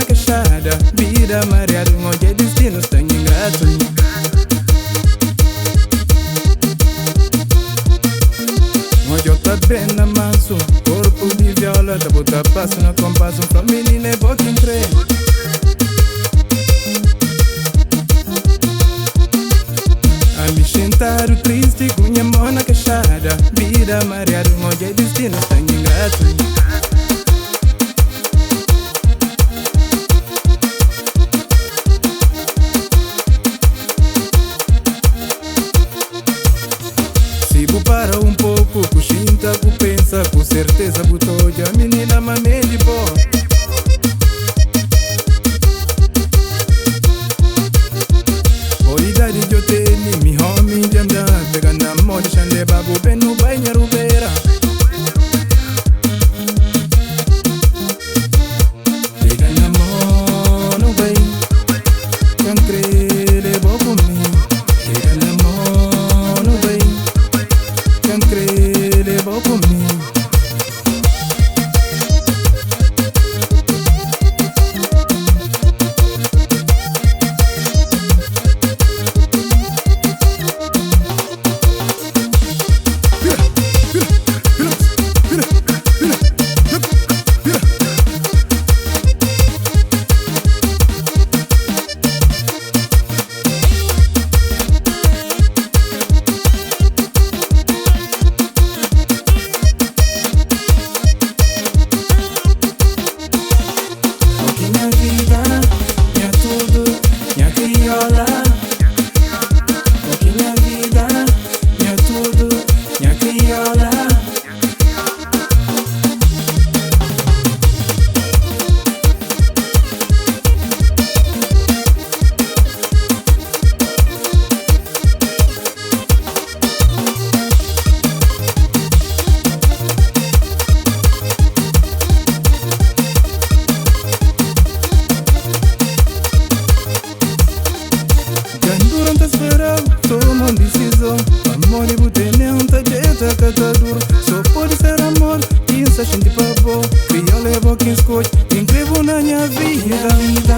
mona queixada, vida mareada, hoje é destino, estranho ingrato. Hoje eu tô bem na manso, corpo de viola, da bota passo na compasso, pra menina é boca em trem. A me sentar triste, cunha mona queixada, vida mareada, hoje é destino, estranho ingrato. Para um pouco, coxinta, pensa, com certeza botou a menina mamê de boa. Idade de eu ter, me homem de andar, pegando a mão de xande, babu, bem no banho, rubeira. Pegando a mão, no banho, cancrele, bom comigo. Pegando a mão, no banho, cancrele, bom comigo. Toma decisão, amor e botene um tagueta catador. Só pode ser amor, pensa gente pavô. Crioula é boa quem escolhe, incrível na minha vida.